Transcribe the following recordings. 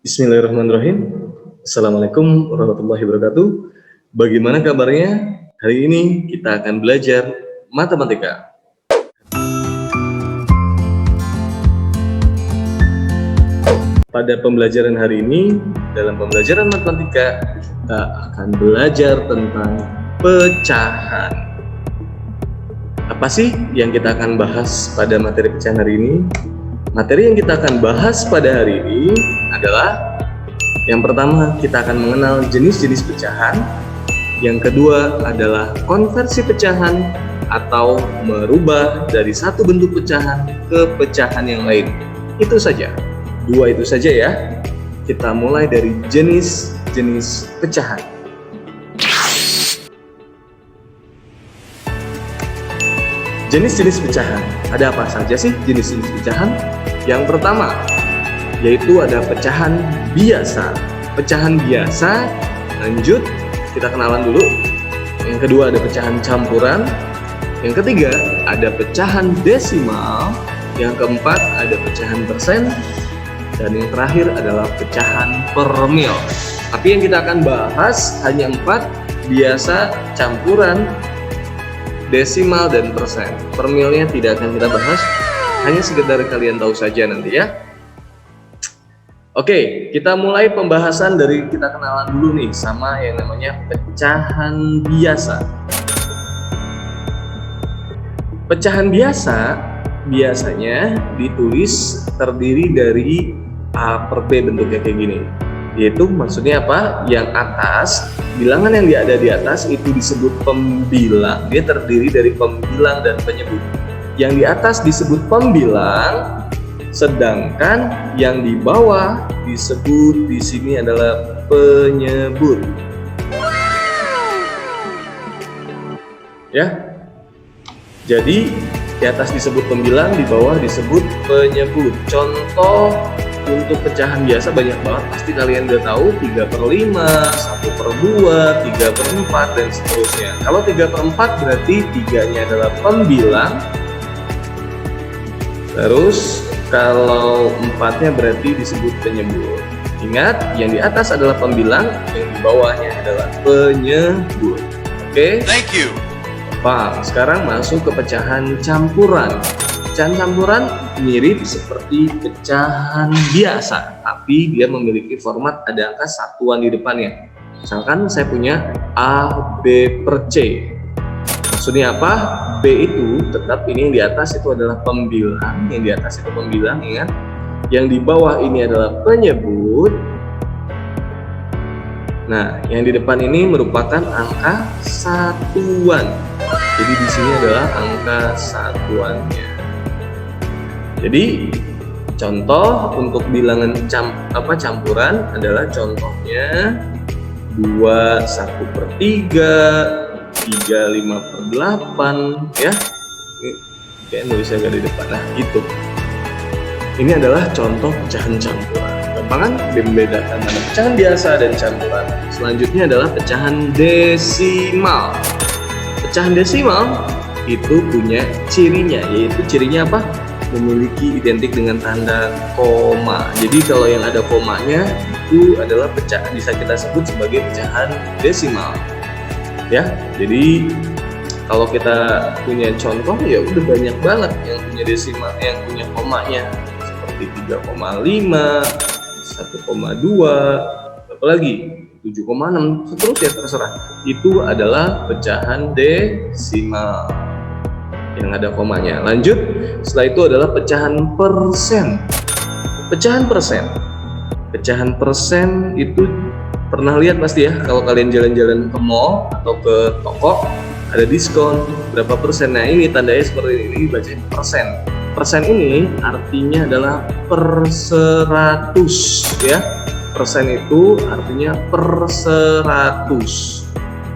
Bismillahirrahmanirrahim. Assalamualaikum warahmatullahi wabarakatuh. Bagaimana kabarnya? Hari ini kita akan belajar matematika. Pada pembelajaran hari ini, dalam pembelajaran matematika, kita akan belajar tentang pecahan. Apa sih yang kita akan bahas pada materi pecahan hari ini? Materi yang kita akan bahas pada hari ini adalah yang pertama, kita akan mengenal jenis-jenis pecahan. Yang kedua adalah konversi pecahan atau merubah dari satu bentuk pecahan ke pecahan yang lain. Itu saja. Dua itu saja ya. Kita mulai dari jenis-jenis pecahan. Jenis-jenis pecahan. Ada apa saja sih jenis-jenis pecahan? Yang pertama, yaitu ada pecahan biasa. Pecahan biasa, lanjut, kita kenalan dulu. Yang kedua ada pecahan campuran. Yang ketiga ada pecahan desimal. Yang keempat ada pecahan persen. Dan yang terakhir adalah pecahan per mil. Tapi yang kita akan bahas hanya 4, biasa, campuran, desimal, dan persen. Per milnya tidak akan kita bahas, hanya sekedar kalian tahu saja nanti ya. Oke, kita mulai pembahasan dari kita kenalan dulu nih sama yang namanya pecahan biasa. Pecahan biasa biasanya ditulis terdiri dari A per B, bentuknya kayak gini. Yaitu maksudnya apa? Yang atas, bilangan yang ada di atas itu disebut pembilang. Dia terdiri dari pembilang dan penyebut. Yang di atas disebut pembilang, sedangkan yang di bawah disebut di sini adalah penyebut. Ya. Jadi di atas disebut pembilang, di bawah disebut penyebut. Contoh untuk pecahan biasa banyak banget, pasti kalian udah tahu 3/5, 1/2, 3/4 dan seterusnya. Kalau 3/4 berarti 3-nya adalah pembilang. Terus kalau 4-nya berarti disebut penyebut. Ingat, yang di atas adalah pembilang, yang di bawahnya adalah penyebut. Oke? Thank you. Bang, sekarang masuk ke pecahan campuran. Pecahan campuran mirip seperti pecahan biasa, tapi dia memiliki format ada angka satuan di depannya. Misalkan saya punya A, B per C. Maksudnya apa? B itu tetap ini yang di atas itu adalah pembilang, yang di atas itu pembilang, ingat. Yang di bawah ini adalah penyebut. Nah, yang di depan ini merupakan angka satuan. Jadi di sini adalah angka satuannya. Jadi contoh untuk bilangan campuran adalah contohnya 2 1/3, 3 5/8 ya. Ini kayak nulisnya agak di depan. Nah, gitu. Ini adalah contoh pecahan campuran. Gampangan membedakan antara pecahan biasa dan campuran. Selanjutnya adalah pecahan desimal. Pecahan desimal itu punya cirinya, yaitu cirinya apa? Memiliki identik dengan tanda koma. Jadi kalau yang ada komanya itu adalah pecahan, bisa kita sebut sebagai pecahan desimal. Ya, jadi kalau kita punya contoh ya udah banyak banget yang punya desimal, yang punya komanya seperti 3,5, 1,2, apalagi 7,6, seterusnya terserah. Itu adalah pecahan desimal yang ada komanya. Lanjut, setelah itu adalah pecahan persen. Pecahan persen. Pecahan persen itu pernah lihat pasti ya, kalau kalian jalan-jalan ke mall atau ke toko ada diskon berapa persen. Nah, ini tandanya seperti ini, baca persen. Persen ini artinya adalah per 100 ya. Persen itu artinya per 100.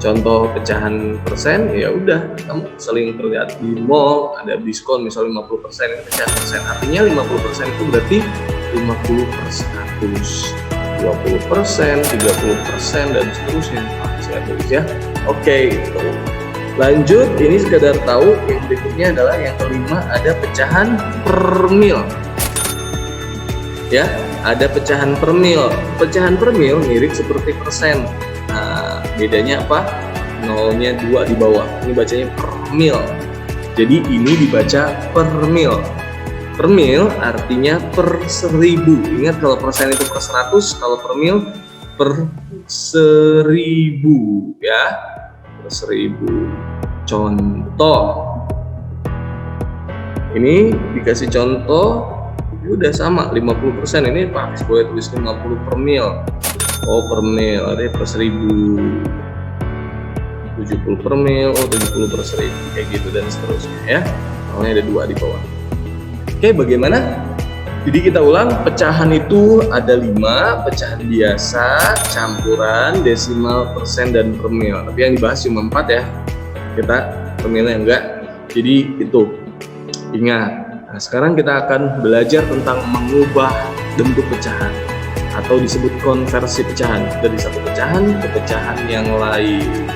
Contoh pecahan persen ya udah, kamu sering terlihat di mall ada diskon misalnya 50%, pecahan persen artinya 50% itu berarti 50 per 100, 20%, 30% dan seterusnya. Saya tulis ya. Oke, gitu. Lanjut, ini sekedar tahu, yang berikutnya adalah yang kelima ada pecahan per mil. Ya, ada pecahan per mil. Pecahan per mil mirip seperti persen. Nah, bedanya apa? Nolnya 2 di bawah. Ini bacanya per mil. Jadi ini dibaca per mil. Per mil artinya per 1000. Ingat kalau persen itu per 100, kalau per mil per 1000 ya. Per 1000. Contoh. Ini dikasih contoh, udah sama 50%. Ini Pak boleh tulis 50 per mil. Oh per mil, ada per 1000. 70 per mil, oh 70 per 1000, kayak gitu dan seterusnya ya. Soalnya ada 2 di bawah. Oke, bagaimana? Jadi kita ulang, pecahan itu ada 5, pecahan biasa, campuran, desimal, persen, dan per mil. Tapi yang dibahas cuma 4 ya. Kita per milnya enggak. Jadi itu. Ingat, nah sekarang kita akan belajar tentang mengubah bentuk pecahan atau disebut konversi pecahan dari satu pecahan ke pecahan yang lain.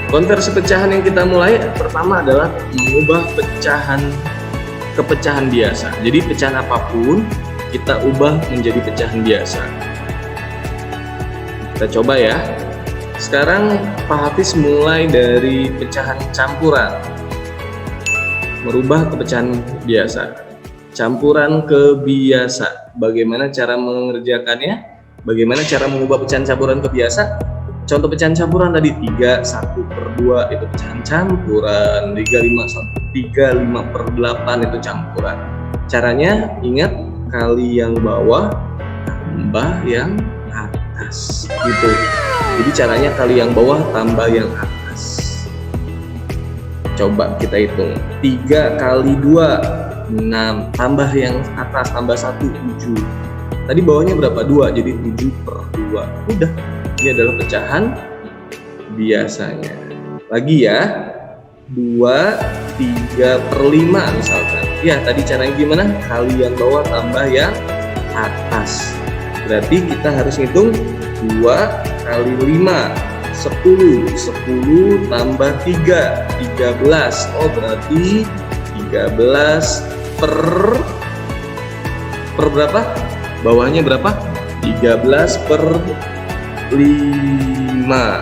Konversi pecahan yang kita mulai pertama adalah mengubah pecahan ke pecahan biasa. Jadi pecahan apapun kita ubah menjadi pecahan biasa. Kita coba ya. Sekarang Pak Hafiz mulai dari pecahan campuran, merubah ke pecahan biasa, campuran ke biasa. Bagaimana cara mengerjakannya? Bagaimana cara mengubah pecahan campuran ke biasa? Contoh pecahan campuran tadi 3, 1/2 itu pecahan campuran, 3, 5/8 itu campuran. Caranya ingat, kali yang bawah tambah yang atas gitu. Jadi caranya kali yang bawah tambah yang atas. Coba kita hitung. 3 kali 2 6, tambah yang atas tambah 1 7. Tadi bawahnya berapa? 2, jadi 7/2. Udah. Ini adalah pecahan biasanya. Lagi ya. 2 3/5 misalkan. Ya, tadi caranya gimana? Kali yang bawah tambah yang atas. Berarti kita harus hitung 2 kali 5 10, 10 tambah 3 13. Oh berarti 13 per berapa? Bawahnya berapa? 13/5.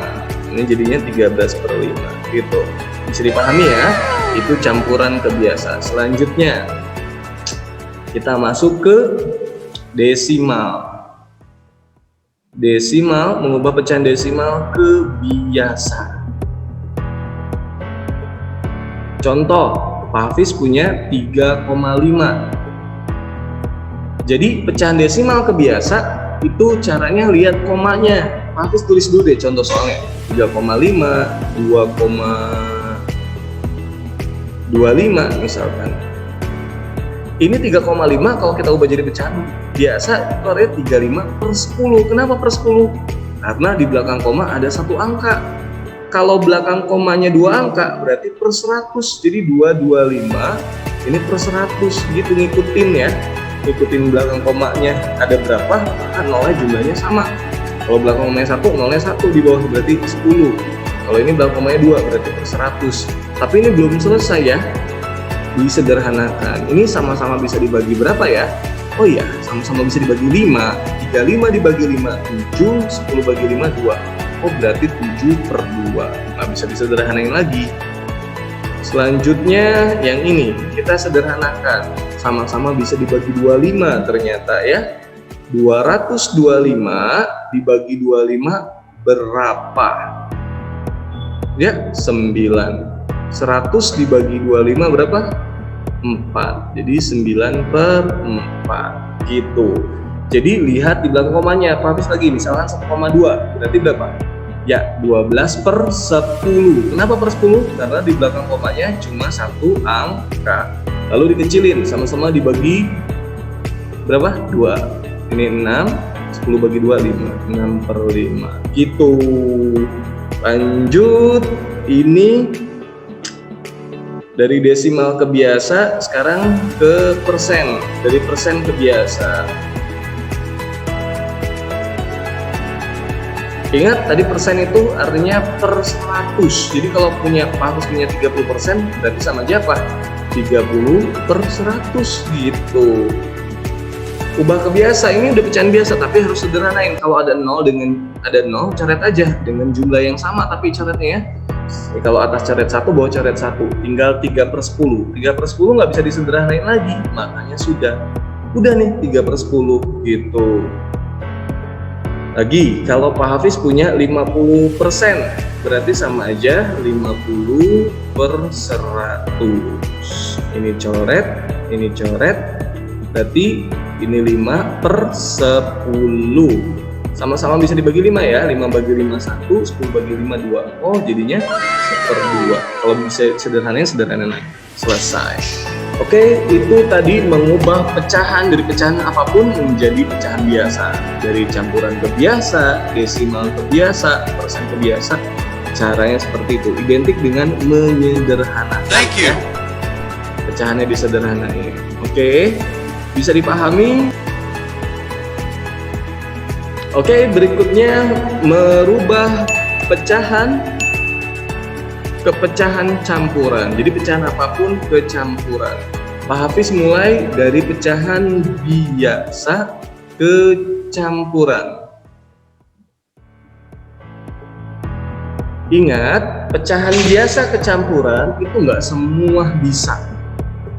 Ini jadinya 13/5 gitu. Bisa dipahami ya? Itu campuran ke biasa. Selanjutnya kita masuk ke desimal. Desimal, mengubah pecahan desimal ke biasa. Contoh, Pak Hafiz punya 3,5. Jadi pecahan desimal ke biasa itu caranya lihat komanya. Pak Hafiz tulis dulu deh contoh soalnya. 3,5, 2,25 misalkan. Ini 3,5 kalau kita ubah jadi pecahan biasa itu artinya 35/10. Kenapa per 10? Karena di belakang koma ada 1 angka. Kalau belakang komanya 2 angka berarti per 100. Jadi 225 ini per 100 gitu, ngikutin ya. Ngikutin belakang komanya ada berapa, kan nolnya jumlahnya sama. Kalau belakang komanya 1, nolnya 1 di bawah berarti 10. Kalau ini belakang komanya 2 berarti per 100. Tapi ini belum selesai ya. Disederhanakan. Ini sama-sama bisa dibagi berapa ya? Oh iya, sama-sama bisa dibagi 5. 35 dibagi 5, 7. 10 bagi 5, 2. Oh berarti 7/2. Nah bisa disederhanain lagi. Selanjutnya yang ini kita sederhanakan. Sama-sama bisa dibagi 25 ternyata ya. 225 dibagi 25 berapa? Ya 9. 100 dibagi 25 berapa? 4. Jadi 9/4 gitu. Jadi lihat di belakang komanya. Pak Hafiz lagi misalkan 1,2 berarti berapa? Ya 12/10. Kenapa per 10? Karena di belakang komanya cuma 1 angka. Lalu dikecilin, sama-sama dibagi berapa? 2. Ini 6, 10 bagi 2 5. 6/5 gitu. Lanjut, ini dari desimal ke biasa, sekarang ke persen. Dari persen ke biasa. Ingat tadi persen itu artinya per 100. Jadi kalau Pak Hafiz punya 30%, berarti sama aja apa? 30 per 100 gitu. Ubah ke biasa, ini udah pecahan biasa tapi harus sederhanain. Kalau ada 0 coret aja dengan jumlah yang sama tapi coretnya ya. Kalau atas coret 1, bawah coret 1, tinggal 3 per 10. 3 per 10 nggak bisa disederhanain lagi, makanya udah nih 3 per 10 gitu. Lagi, kalau Pak Hafiz punya 50%, berarti sama aja 50 per 100. Ini coret, berarti ini 5 per 10. Sama-sama bisa dibagi 5 ya, 5 bagi 5 1, 10 bagi 5 2. Oh, jadinya 1/2. Kalau bisa sederhanain lagi. Selesai. Oke, itu tadi mengubah pecahan dari pecahan apapun menjadi pecahan biasa. Dari campuran ke biasa, desimal ke biasa, persen ke biasa. Caranya seperti itu, identik dengan menyederhanakan. Thank you. Pecahannya disederhanain. Oke, bisa dipahami? Oke, berikutnya merubah pecahan ke pecahan campuran. Jadi pecahan apapun ke campuran. Pak Hafiz mulai dari pecahan biasa ke campuran. Ingat, pecahan biasa ke campuran itu nggak semua bisa.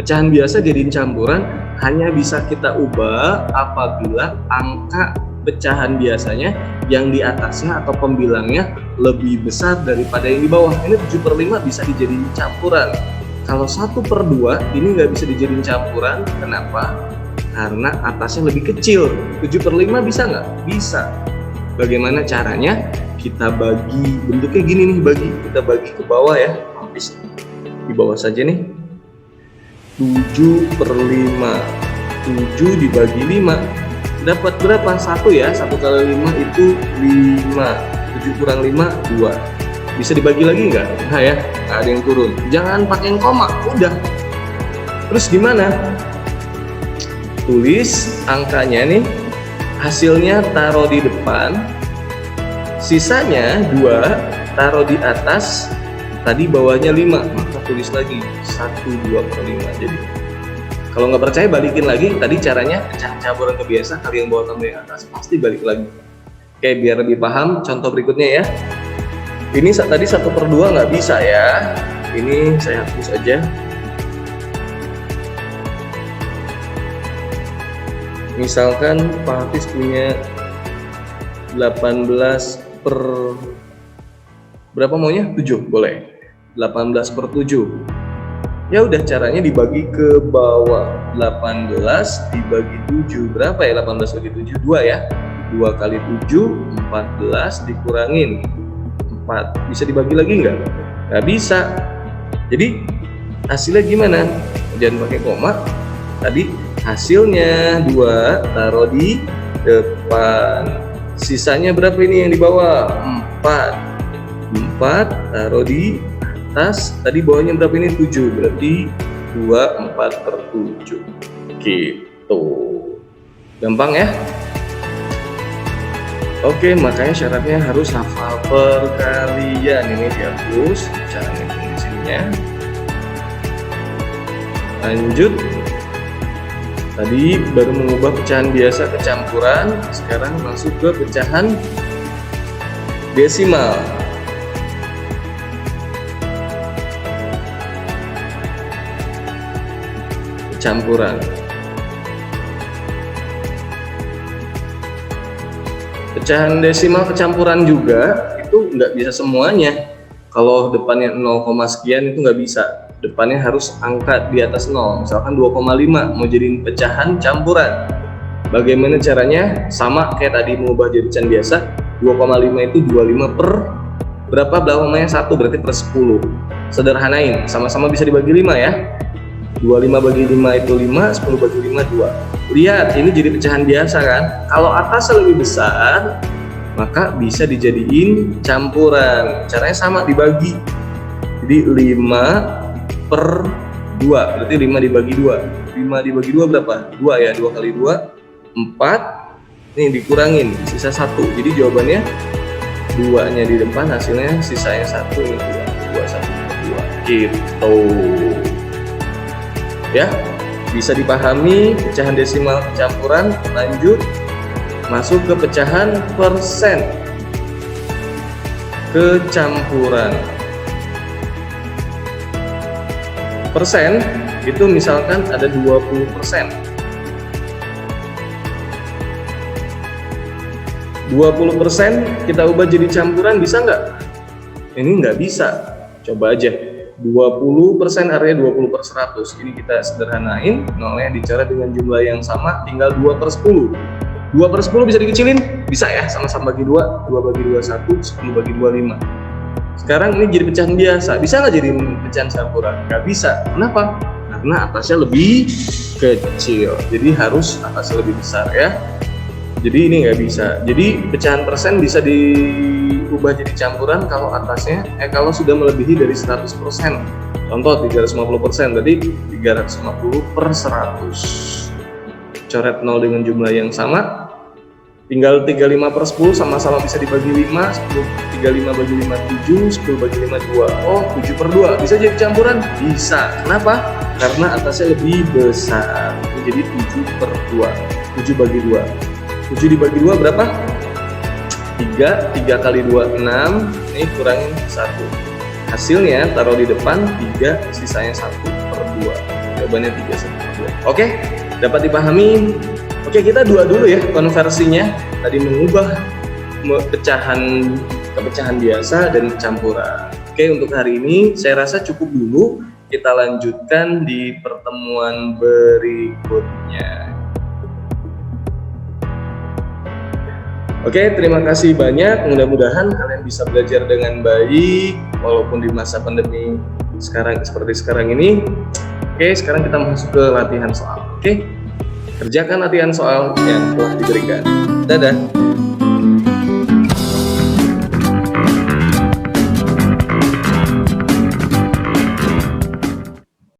Pecahan biasa jadiin campuran hanya bisa kita ubah apabila angka pecahan biasanya yang di atasnya atau pembilangnya lebih besar daripada yang di bawah. Ini 7/5 bisa dijadiin campuran. Kalau 1/2 ini nggak bisa dijadiin campuran. Kenapa? Karena atasnya lebih kecil. 7/5 bisa nggak? Bisa. Bagaimana caranya? Kita bagi, bentuknya gini nih, kita bagi ke bawah ya. Habis di bawah saja nih. 7/5. 7 dibagi 5 dapat berapa? 1 ya. 1 kali 5 itu 5. 7 kurang 5, 2. Bisa dibagi lagi nggak? Nah ya, nggak ada yang turun. Jangan pakai yang koma, udah. Terus gimana? Tulis angkanya nih, hasilnya taruh di depan, sisanya 2 taruh di atas, tadi bawahnya 5, maka tulis lagi 1/2/5. Jadi kalau nggak percaya balikin lagi, tadi caranya pecahan campuran ke biasa, kali yang bawah tambah yang atas, pasti balik lagi. Oke, biar lebih paham, contoh berikutnya ya. Ini tadi 1/2 nggak bisa ya. Ini saya hapus aja. Misalkan Pak Hafiz punya 18 per berapa maunya? 7, boleh. 18/7. Ya udah, caranya dibagi ke bawah. 18 dibagi 7 berapa ya? 18 bagi 7 2 ya. 2 kali 7 14 dikurangin 4. Bisa dibagi lagi nggak? Nggak bisa. Jadi hasilnya gimana? Jangan pakai koma. Tadi hasilnya 2 taruh di depan. Sisanya berapa ini yang di bawah? 4 taruh di atas. Tadi bawahnya berapa ini? 7. Berarti 2/4/7 gitu. Gampang ya? Oke, makanya syaratnya harus hafal perkalian. Ini dihapus cara ngitungnya. Lanjut. Tadi baru mengubah pecahan biasa ke campuran, sekarang masuk ke pecahan desimal. Campuran. Pecahan desimal kecampuran juga itu nggak bisa semuanya. Kalau depannya 0, sekian itu nggak bisa. Depannya harus angka di atas 0. Misalkan 2,5 mau jadiin pecahan campuran. Bagaimana caranya? Sama kayak tadi mengubah jadi pecahan biasa. 2,5 itu 25 per berapa? Belakangnya 1, berarti per 10. Sederhanain, sama-sama bisa dibagi 5 ya. 25 bagi 5 itu 5, 10 bagi 5 2. Lihat, ini jadi pecahan biasa kan. Kalau atasnya lebih besar, maka bisa dijadiin campuran. Caranya sama, dibagi. Jadi 5/2, berarti 5 dibagi 2. 5 dibagi 2 berapa? 2 ya, 2 kali 2 4. Nih dikurangin, sisa 1. Jadi jawabannya 2-nya di depan, hasilnya sisanya 1, ini 2, 1, 2, gitu. Ya, bisa dipahami pecahan desimal campuran. Lanjut masuk ke pecahan persen kecampuran. Persen itu misalkan ada 20%. 20% kita ubah jadi campuran, bisa nggak? Ini nggak bisa. Coba aja. 20% artinya 20/100. Ini kita sederhanain, nolnya dicara dengan jumlah yang sama, tinggal 2/10. 2/10 bisa dikecilin? Bisa ya, sama-sama bagi 2. 2 bagi 2, 1, 10 bagi 2, 5. Sekarang ini jadi pecahan biasa. Bisa nggak jadi pecahan campuran? Nggak bisa. Kenapa? Karena atasnya lebih kecil. Jadi harus atasnya lebih besar ya. Jadi ini nggak bisa. Jadi pecahan persen bisa diubah jadi campuran kalau atasnya kalau sudah melebihi dari 100%. Contoh 350%, berarti 350/100. Coret 0 dengan jumlah yang sama. Tinggal 35/10 sama-sama bisa dibagi 5. 35 bagi 5 7, 10 bagi 5 2. Oh, 7/2 bisa jadi campuran? Bisa. Kenapa? Karena atasnya lebih besar. Jadi 7/2. 7 bagi 2. 7 dibagi 2 berapa? 3. 3 kali 2 6. Ini kurangin 1. Hasilnya taruh di depan 3, sisanya 1/2. Jawabannya 3/2. Oke, dapat dipahami? Oke, kita dua dulu ya konversinya. Tadi mengubah pecahan ke pecahan biasa dan campuran. Oke, untuk hari ini saya rasa cukup dulu. Kita lanjutkan di pertemuan berikutnya. Oke, terima kasih banyak. Mudah-mudahan kalian bisa belajar dengan baik walaupun di masa pandemi sekarang seperti sekarang ini. Oke, sekarang kita masuk ke latihan soal. Oke, kerjakan latihan soal yang telah diberikan. Dadah.